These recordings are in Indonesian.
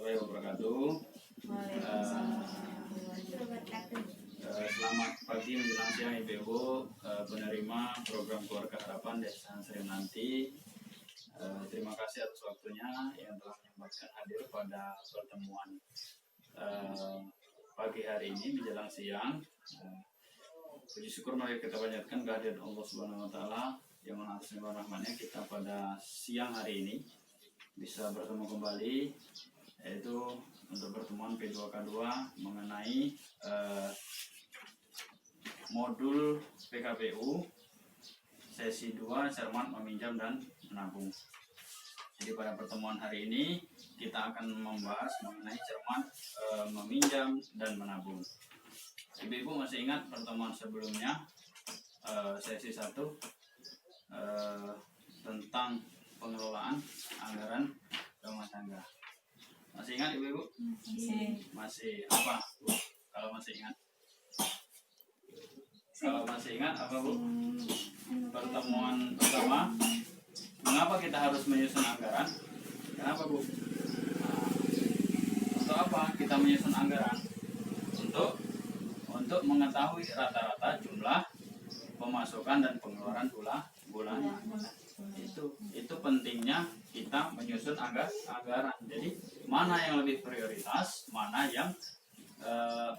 warahmatullahi wabarakatuh. Selamat pagi menjelang siang Ibu penerima program Keluarga Harapan Desa Serinanti. Terima kasih atas waktunya yang telah menyempatkan hadir pada pertemuan pagi hari ini menjelang siang. Puji syukur mari kita panjatkan kehadiran Allah Subhanahu wa taala yang mana atas rahmatnya kita pada siang hari ini bisa bertemu kembali, yaitu untuk pertemuan P2K2 mengenai modul PKPU sesi 2 cermat meminjam dan menabung. Jadi pada pertemuan hari ini kita akan membahas mengenai cermat meminjam dan menabung. Ibu-ibu masih ingat pertemuan sebelumnya sesi 1 tentang pengelolaan anggaran rumah tangga. Masih ingat ibu-ibu? Masih apa Bu? Kalau masih ingat? Kalau masih ingat apa Bu? Pertemuan pertama, mengapa kita harus menyusun anggaran? Kenapa Bu? Untuk apa kita menyusun anggaran? Untuk mengetahui rata-rata jumlah pemasukan dan pengeluaran bulanan. Itu pentingnya kita menyusun anggaran. Jadi mana yang lebih prioritas, mana yang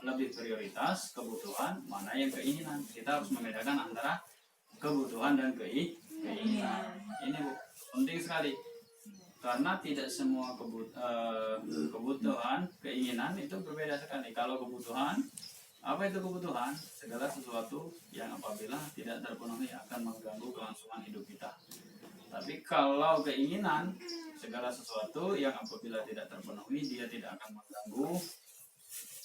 lebih prioritas kebutuhan, mana yang keinginan. Kita harus membedakan antara kebutuhan dan keinginan. Ini Bu, penting sekali. Karena tidak semua kebutuhan, keinginan itu berbeda sekali. Kalau kebutuhan, apa itu kebutuhan? Segala sesuatu yang apabila tidak terpenuhi akan mengganggu kelangsungan hidup kita. Tapi kalau keinginan, segala sesuatu yang apabila tidak terpenuhi, dia tidak akan mengganggu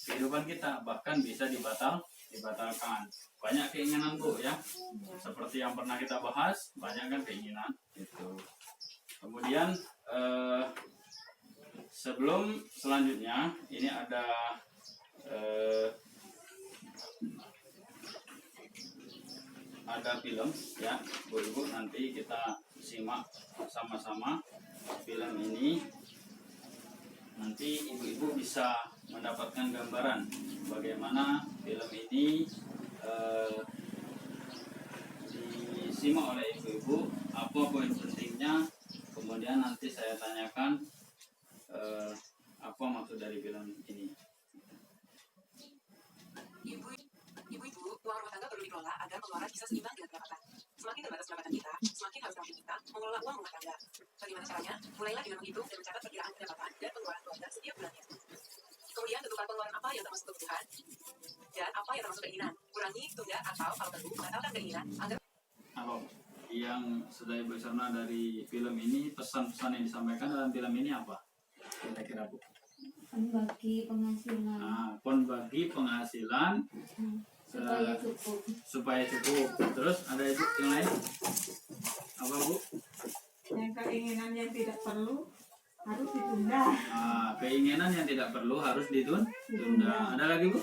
kehidupan kita, bahkan bisa dibatalkan. Banyak keinginan Bu ya, seperti yang pernah kita bahas, banyak kan keinginan itu. Kemudian sebelum selanjutnya ini ada film ya Bu-ibu, nanti kita simak sama-sama film ini. Nanti ibu-ibu bisa mendapatkan gambaran bagaimana film ini disimak oleh ibu-ibu, apa poin pentingnya. Kemudian nanti saya tanyakan apa maksud dari film ini. Ibu-ibu, uang rumah tangga perlu dikelola agar pengeluaran bisa seimbang dengan pendapatan. Semakin terbatas pendapatan kita, semakin harus terampil kita mengelola uang rumah tangga. Bagaimana caranya? Mulailah dengan menghitung dan mencatat perkiraan pendapatan dan pengeluaran keluarga setiap bulannya. Kemudian tentukan pengeluaran apa yang termasuk kebutuhan dan apa yang termasuk keinginan. Kurangi, tunda, atau kalau perlu, batalkan keinginan agar yang sudah Ibu cerna dari film ini, pesan-pesan yang disampaikan dalam film ini apa? Kira-kira Bu? Pembagi penghasilan. Pembagi penghasilan supaya cukup. Terus ada Ibu yang lain? Apa Bu? Yang keinginan yang tidak perlu harus ditunda. Keinginan yang tidak perlu harus ditunda. Ada lagi Bu?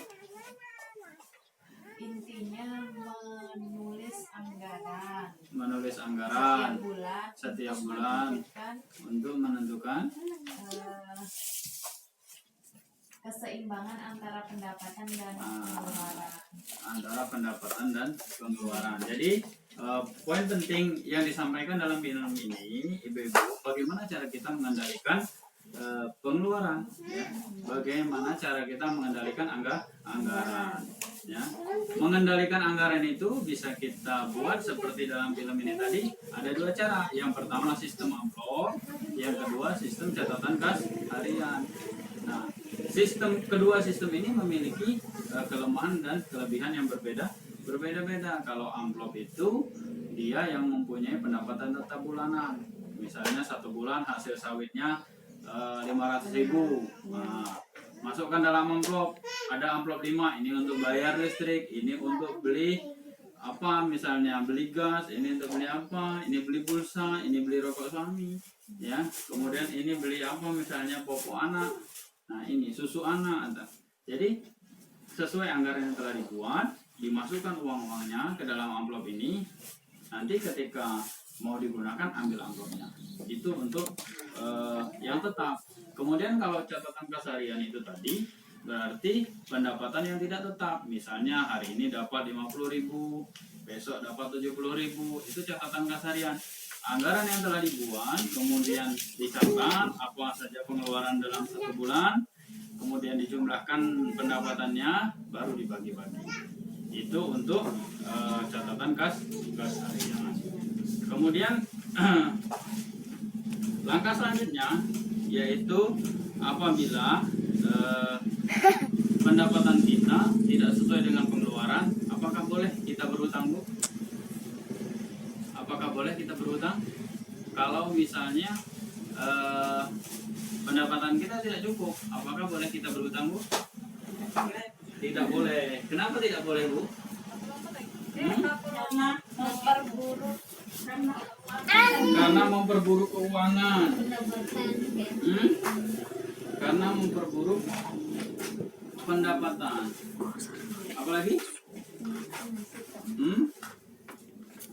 Intinya menulis anggaran setiap bulan untuk menentukan keseimbangan antara pendapatan dan pengeluaran. Jadi poin penting yang disampaikan dalam film ini, ibu-ibu, bagaimana cara kita mengendalikan pengeluaran, ya? Bagaimana cara kita mengendalikan anggaran, ya? Mengendalikan anggaran itu bisa kita buat seperti dalam film ini tadi. Ada dua cara. Yang pertama sistem amplop, yang kedua sistem catatan kas harian. Nah, kedua sistem ini memiliki kelemahan dan kelebihan yang berbeda-beda. Kalau amplop itu dia yang mempunyai pendapatan tetap bulanan. Misalnya 1 bulan hasil sawitnya 500.000. Masukkan dalam amplop. Ada amplop 5, ini untuk bayar listrik, ini untuk beli apa, misalnya beli gas, ini untuk beli apa, ini beli pulsa, ini beli rokok suami, ya. Kemudian ini beli apa, misalnya popok anak. Nah, ini susu anak. Jadi sesuai anggaran yang telah dibuat, dimasukkan uang-uangnya ke dalam amplop ini. Nanti ketika mau digunakan, ambil amplopnya. Itu untuk yang tetap. Kemudian kalau catatan kas harian itu tadi berarti pendapatan yang tidak tetap. Misalnya hari ini dapat 50.000, besok dapat 70.000, itu catatan kas harian. Anggaran yang telah dibuat kemudian dicatat apa saja pengeluaran dalam 1 bulan, kemudian dijumlahkan pendapatannya, baru dibagi-bagi. Itu untuk catatan kas harian. Kemudian langkah selanjutnya yaitu apabila pendapatan kita tidak sesuai dengan pengeluaran, apakah boleh kita berhutang, Bu? Apakah boleh kita berhutang? Kalau misalnya pendapatan kita tidak cukup, apakah boleh kita berhutang, Bu? Tidak boleh. Kenapa tidak boleh, Bu? Karena memperburuk, Karena memperburuk keuangan. Karena memperburuk pendapatan. Apalagi?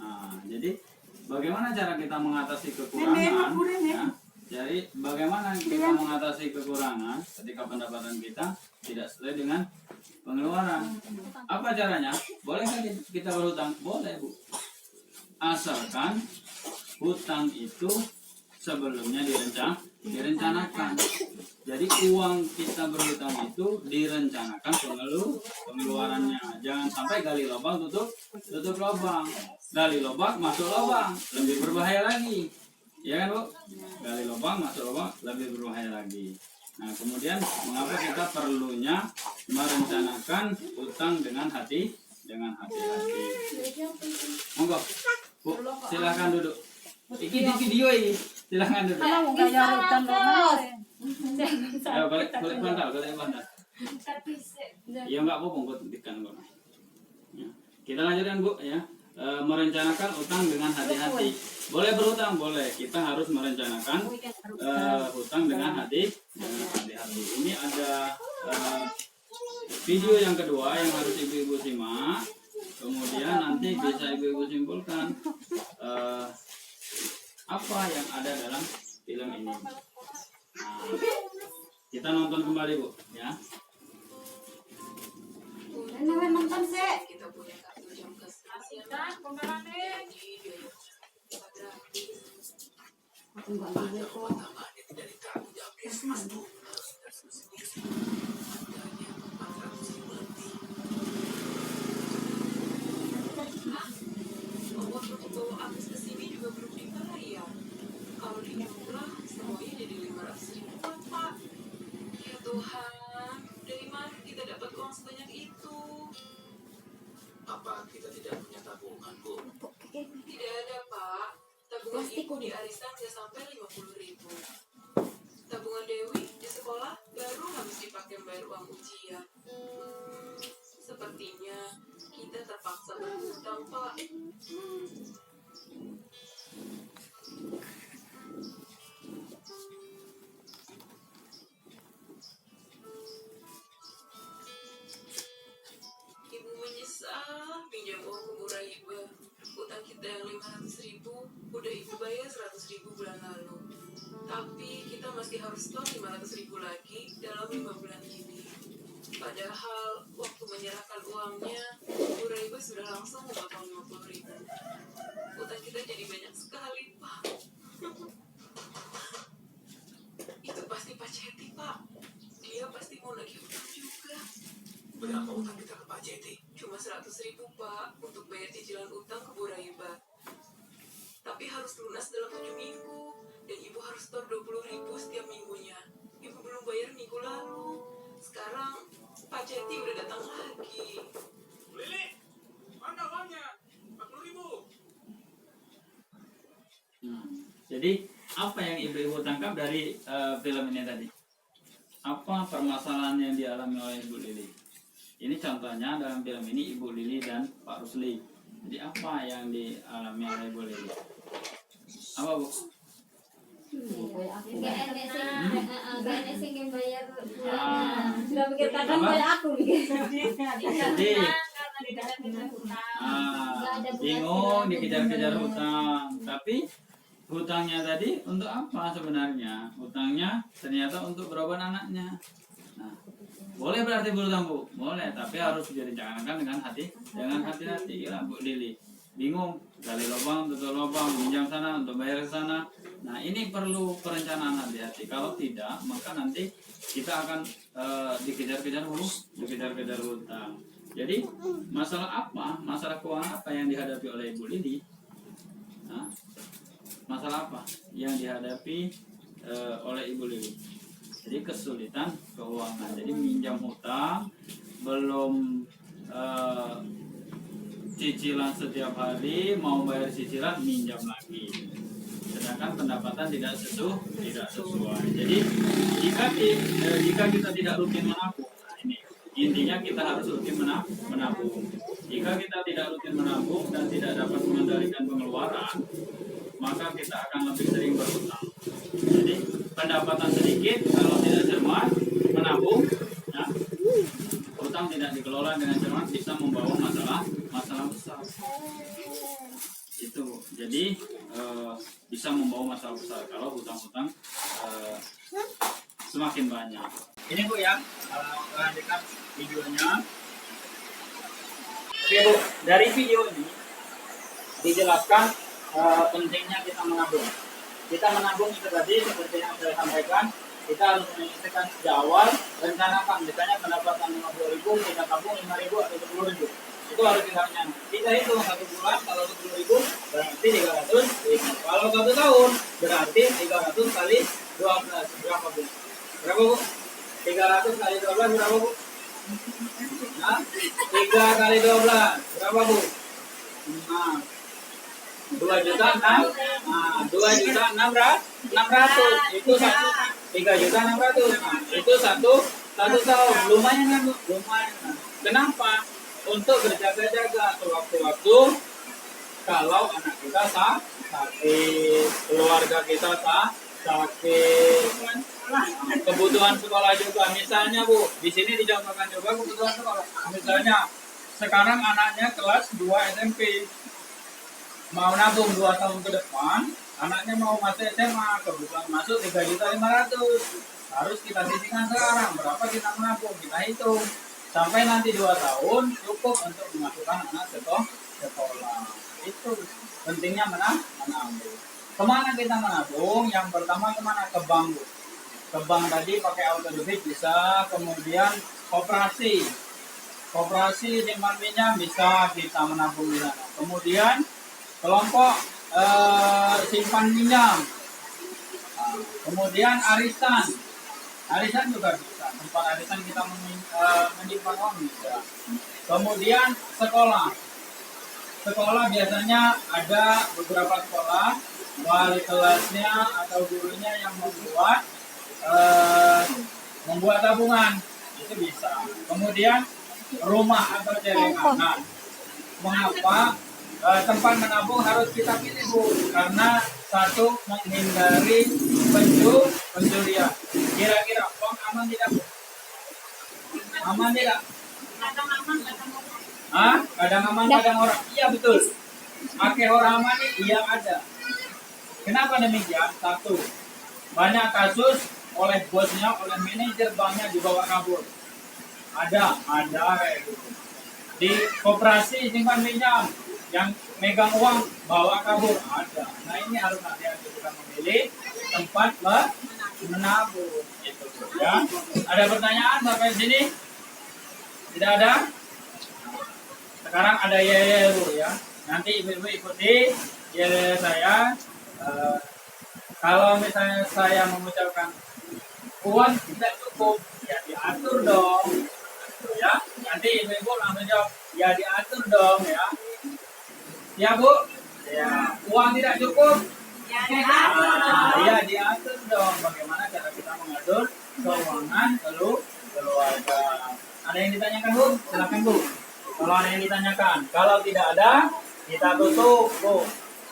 Nah, jadi bagaimana cara kita mengatasi kekurangan? Ya? Jadi bagaimana kita mengatasi kekurangan ketika pendapatan kita tidak sesuai dengan pengeluaran? Apa caranya? Bolehkah kita berhutang? Boleh, Bu. Asalkan hutang itu sebelumnya direncanakan. Jadi uang kita berhutang itu direncanakan pengeluarannya. Jangan sampai gali lubang tutup lubang. Gali lubang masuk lubang, lebih berbahaya lagi. Ya kan, Bu? Gali lubang masuk lubang, lebih berbahaya lagi. Nah, kemudian mengapa kita perlunya merencanakan hutang dengan hati-hati. Monggo, Bu, silakan duduk. Iki di video ini, silakan duduk. Ayo balik bantal. Ya enggak apa-apa, buat tekan kok. Ya. Kita lanjutkan, Bu, ya. Merencanakan utang dengan hati-hati. Boleh berhutang, boleh. Kita harus merencanakan hutang dengan hati-hati. Ini ada video yang kedua yang harus ibu-ibu simak. Kemudian nanti bisa ibu-ibu simpulkan apa yang ada dalam film ini. Nah, kita nonton kembali, Bu, ya. Nonton sih. Kita punya kartu jam kesehatan yang jadi untuk bawa Agus ke sini juga belum dibayar. Kalau dijumlah semuanya jadi 500.000, Pak. Ya Tuhan, dari mana kita dapat uang sebanyak itu? Apa kita tidak punya tabungan, Bu? Tidak ada, Pak. Tabungan ibu di arisan nggak sampai 50.000. Tabungan Dewi di sekolah baru habis dipakai bayar uang ujian. Sepertinya kita terpaksa berhutang, Pak. Ibu menyesal pinjam uang ke Bu Raiba. Utang kita yang 500.000 udah ibu bayar 100.000 bulan lalu. Tapi kita masih harus setor 500.000 lagi dalam 5 bulan ini. Padahal waktu menyerahkan uangnya, Bu Raiba sudah langsung memotong 50.000. Utang kita jadi banyak sekali, Pak. Itu pasti Pak Ceti, Pak. Dia pasti mau nagih utang juga. Berapa utang kita ke Pak Jeti? Cuma 100.000, Pak, untuk bayar cicilan utang ke Bu Raiba. Tapi harus lunas dalam 7 minggu. Dan ibu harus setor 20.000 setiap minggunya. Ibu belum bayar minggu lalu. Sekarang Pak Ceti udah datang lagi. Lili, mana uangnya? 40.000. Jadi apa yang ibu-ibu tangkap dari film ini tadi? Apa permasalahan yang dialami oleh Ibu Lili? Ini contohnya dalam film ini Ibu Lili dan Pak Rusli. Jadi apa yang dialami oleh Ibu Lili? Apa, Bu? Sudah pikir kadang kayak aku Jadi bingung dikejar-kejar hutang, tapi hutangnya tadi untuk apa sebenarnya? Hutangnya ternyata untuk berobat anaknya. Nah, boleh berarti berhutang Bu? Boleh, tapi harus direncanakan dengan hati-hati ya Bu Lili. Bingung, gali lubang, tutup lubang, pinjam sana untuk bayar ke sana. Nah, ini perlu perencanaan hati-hati. Kalau tidak, maka nanti kita akan dikejar-kejar hutang. Jadi, masalah apa? Masalah keuangan apa yang dihadapi oleh Ibu Lili? Nah, masalah apa yang dihadapi oleh Ibu Lili? Jadi kesulitan keuangan. Jadi minjam hutang, belum cicilan setiap hari, mau bayar cicilan minjam lagi. Sedangkan pendapatan tidak sesuai. Jadi jika kita tidak rutin menabung, nah ini intinya kita harus rutin menabung. Jika kita tidak rutin menabung dan tidak dapat mengendalikan pengeluaran, maka kita akan lebih sering berhutang. Jadi pendapatan sedikit, kalau tidak cermat menabung, ya, hutang tidak dikelola dengan cermat bisa membawa masalah besar. Itu jadi bisa membawa masalah besar kalau hutang-hutang semakin banyak. Ini Bu ya, lanjutkan videonya. Oke Bu, dari video ini dijelaskan pentingnya kita menabung. Kita menabung itu tadi seperti yang saya sampaikan, kita harus menyisihkan sejak awal, rencanakan misalnya pendapatan 50.000, kita tabung 5.000 atau 10.000. Itu harus kita rencanakan. Kita hitung 1 bulan, kalau 10.000 berarti 300. Kalau 1 tahun berarti 300 kali 12 berapa Bu? Berapa Bu? 300 kali 12 berapa Bu? Nah, 3 kali 12 berapa Bu? Nah, 2.600.000. Nah, 2.600.000 itu 3.600.000. Nah, itu satu tahun. Lumayan kan Bu? Lumayan. Kenapa? Untuk berjaga-jaga sewaktu-waktu kalau anak kita sakit, keluarga kita sakit, kebutuhan sekolah juga. Misalnya Bu, di sini dicontohkan juga kebutuhan sekolah. Misalnya sekarang anaknya kelas 2 SMP, mau nabung 2 tahun ke depan, anaknya mau masuk SMA, kebutuhan masuk 3.500.000. Harus kita sisihkan sekarang, berapa kita menabung, kita hitung. Sampai nanti 2 tahun cukup untuk memasukkan anak sekolah. Itu pentingnya menabung. Kemana kita menabung? Yang pertama kemana? Ke bank. Ke bank tadi pakai auto debit bisa, kemudian koperasi simpan pinjam bisa kita menabung di sana. Kemudian kelompok simpan pinjam. Kemudian arisan juga bisa. Tempat arisan kita menyimpan uang bisa. Kemudian sekolah biasanya ada beberapa sekolah wali kelasnya atau gurunya yang membuat tabungan, itu bisa. Kemudian rumah atau celengan. Nah, mengapa tempat menabung harus kita pilih Bu? Karena satu, menghindari pencurian. Kira-kira uang aman tidak Bu? Aman tidak? Kadang aman, kadang orang. Iya betul. Pakai orang aman iya ada. Kenapa demikian? Satu, banyak kasus oleh bosnya, oleh manajer banknya dibawa kabur. Ada kayak gitu. Di koperasi simpan pinjam yang megang uang bawa kabur ada. Nah ini harus hati-hati kita memilih tempat menabung. Gitu, ya. Ada pertanyaan sampai sini? Tidak ada? Sekarang ada yel Bu ya. Nanti ibu-ibu ikuti yel saya. Kalau misalnya saya mengucapkan uang tidak cukup, ya diatur dong. Ya, nanti ibu-ibu langsung jawab, ya diatur dong ya. Ya Bu, ya uang tidak cukup. Ya diatur dong. Bagaimana cara kita mengatur keuangan keluarga? Ada yang ditanyakan Bu? Silakan Bu. Kalau ada yang ditanyakan, kalau tidak ada, kita tutup Bu.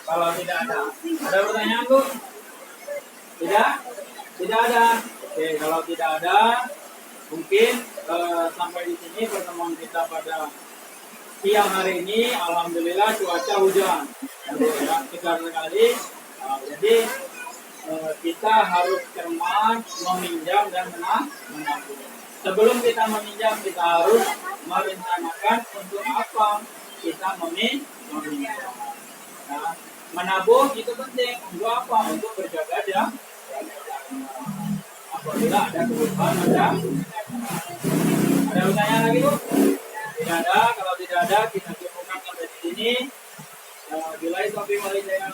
Kalau tidak ada pertanyaan Bu? Tidak ada. Oke, kalau tidak ada, mungkin sampai di sini pertemuan kita pada siang hari ini. Alhamdulillah cuaca hujan, ya, segar sekali. Nah, jadi kita harus cermat meminjam dan menabung. Sebelum kita meminjam, kita harus merencanakan untuk apa kita meminjam. Nah, menabung itu penting untuk apa? Untuk berjaga jaga. Apabila ada kebutuhan ada pertanyaan lagi Bu? Tidak ada. Kalau tidak ada, kita cukupkan sampai di sini. Bila itu wal hidayah.